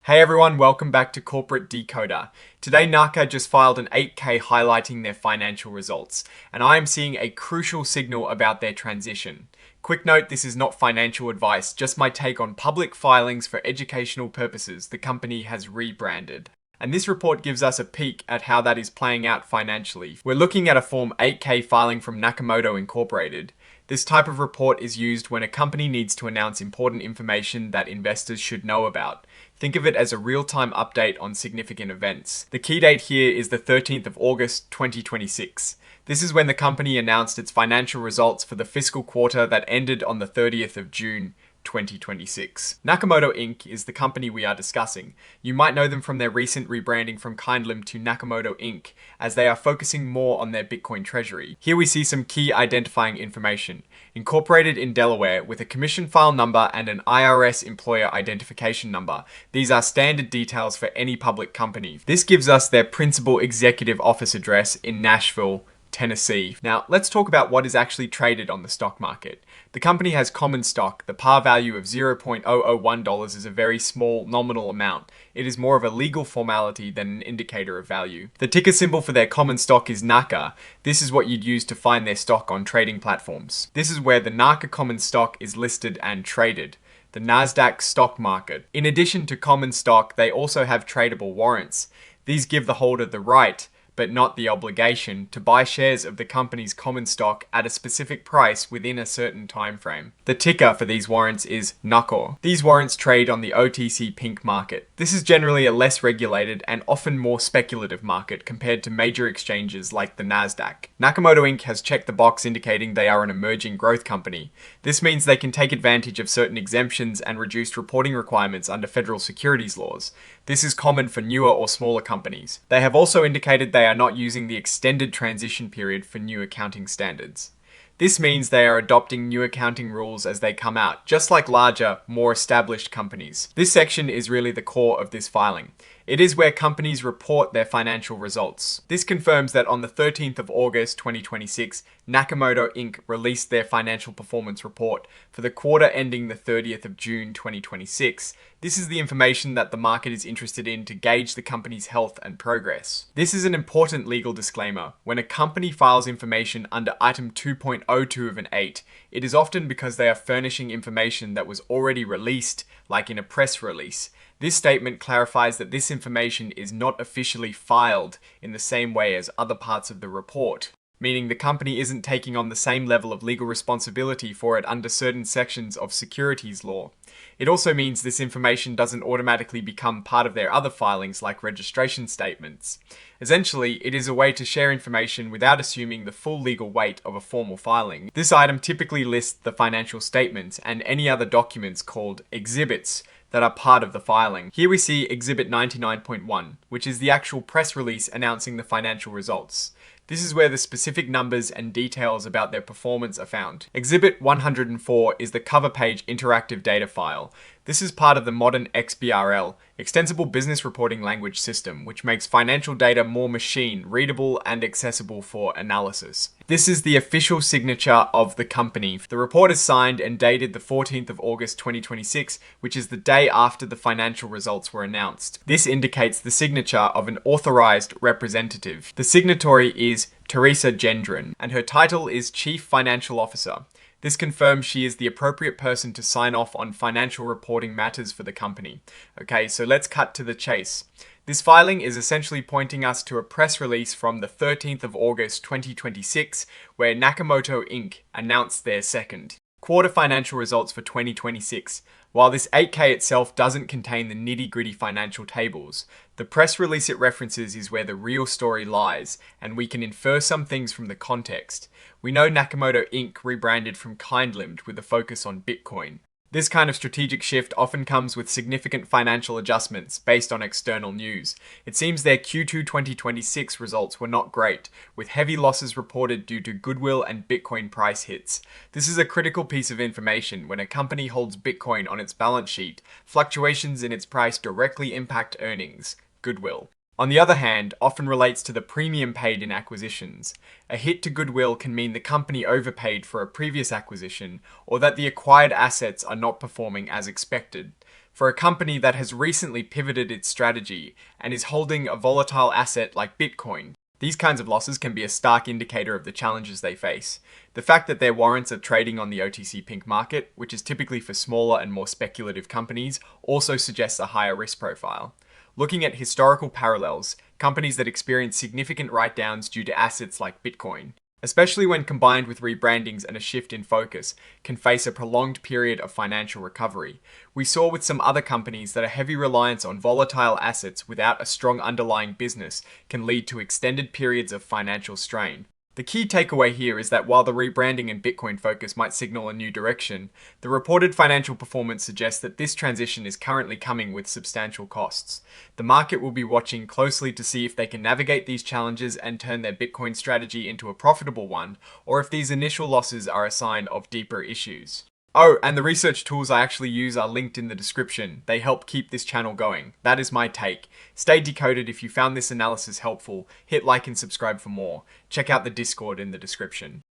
Hey everyone, welcome back to Corporate Decoder. Today NAKA just filed an 8K highlighting their financial results, and I am seeing a crucial signal about their transition. Quick note, this is not financial advice, just my take on public filings for educational purposes the company has rebranded. And this report gives us a peek at how that is playing out financially. We're looking at a Form 8K filing from Nakamoto Inc. This type of report is used when a company needs to announce important information that investors should know about. Think of it as a real-time update on significant events. The key date here is the 13th of August 2026. This is when the company announced its financial results for the fiscal quarter that ended on the 30th of June 2026. Nakamoto Inc. is the company we are discussing. You might know them from their recent rebranding from KindlyMD to Nakamoto Inc., as they are focusing more on their Bitcoin treasury. Here we see some key identifying information. Incorporated in Delaware with a commission file number and an IRS employer identification number. These are standard details for any public company. This gives us their principal executive office address in Nashville, Tennessee. Now, let's talk about what is actually traded on the stock market. The company has common stock. The par value of $0.001 is a very small nominal amount. It is more of a legal formality than an indicator of value. The ticker symbol for their common stock is NAKA. This is what you'd use to find their stock on trading platforms. This is where the NAKA common stock is listed and traded. The Nasdaq stock market. In addition to common stock, they also have tradable warrants. These give the holder the right, but not the obligation, to buy shares of the company's common stock at a specific price within a certain time frame. The ticker for these warrants is NAKAW. These warrants trade on the OTC Pink market. This is generally a less regulated and often more speculative market compared to major exchanges like the Nasdaq. Nakamoto Inc. has checked the box indicating they are an emerging growth company. This means they can take advantage of certain exemptions and reduced reporting requirements under federal securities laws. This is common for newer or smaller companies. They have also indicated they are not using the extended transition period for new accounting standards. This means they are adopting new accounting rules as they come out, just like larger, more established companies. This section is really the core of this filing. It is where companies report their financial results. This confirms that on the 13th of August 2026, Nakamoto Inc. released their financial performance report for the quarter ending the 30th of June 2026. This is the information that the market is interested in to gauge the company's health and progress. This is an important legal disclaimer. When a company files information under item 2.02 of an 8, it is often because they are furnishing information that was already released, like in a press release. This statement clarifies that this information is not officially filed in the same way as other parts of the report, meaning the company isn't taking on the same level of legal responsibility for it under certain sections of securities law. It also means this information doesn't automatically become part of their other filings like registration statements. Essentially, it is a way to share information without assuming the full legal weight of a formal filing. This item typically lists the financial statements and any other documents called exhibits that are part of the filing. Here we see Exhibit 99.1, which is the actual press release announcing the financial results. This is where the specific numbers and details about their performance are found. Exhibit 104 is the cover page interactive data file. This is part of the modern XBRL, Extensible Business Reporting Language System, which makes financial data more machine readable and accessible for analysis. This is the official signature of the company. The report is signed and dated the 14th of August 2026, which is the day after the financial results were announced. This indicates the signature of an authorized representative. The signatory is Teresa Gendron, and her title is Chief Financial Officer. This confirms she is the appropriate person to sign off on financial reporting matters for the company. Okay, so let's cut to the chase. This filing is essentially pointing us to a press release from the 13th of August 2026, where Nakamoto Inc. announced their second quarter financial results for 2026. While this 8K itself doesn't contain the nitty-gritty financial tables, the press release it references is where the real story lies, and we can infer some things from the context. We know Nakamoto Inc. rebranded from KindlyMD with a focus on Bitcoin. This kind of strategic shift often comes with significant financial adjustments based on external news. It seems their Q2 2026 results were not great, with heavy losses reported due to goodwill and Bitcoin price hits. This is a critical piece of information. When a company holds Bitcoin on its balance sheet, fluctuations in its price directly impact earnings, goodwill. On the other hand, often relates to the premium paid in acquisitions. A hit to goodwill can mean the company overpaid for a previous acquisition, or that the acquired assets are not performing as expected. For a company that has recently pivoted its strategy and is holding a volatile asset like Bitcoin, these kinds of losses can be a stark indicator of the challenges they face. The fact that their warrants are trading on the OTC Pink market, which is typically for smaller and more speculative companies, also suggests a higher risk profile. Looking at historical parallels, companies that experience significant write-downs due to assets like Bitcoin, especially when combined with rebrandings and a shift in focus, can face a prolonged period of financial recovery. We saw with some other companies that a heavy reliance on volatile assets without a strong underlying business can lead to extended periods of financial strain. The key takeaway here is that while the rebranding and Bitcoin focus might signal a new direction, the reported financial performance suggests that this transition is currently coming with substantial costs. The market will be watching closely to see if they can navigate these challenges and turn their Bitcoin strategy into a profitable one, or if these initial losses are a sign of deeper issues. Oh, and the research tools I actually use are linked in the description. They help keep this channel going. That is my take. Stay decoded. If you found this analysis helpful, hit like and subscribe for more. Check out the Discord in the description.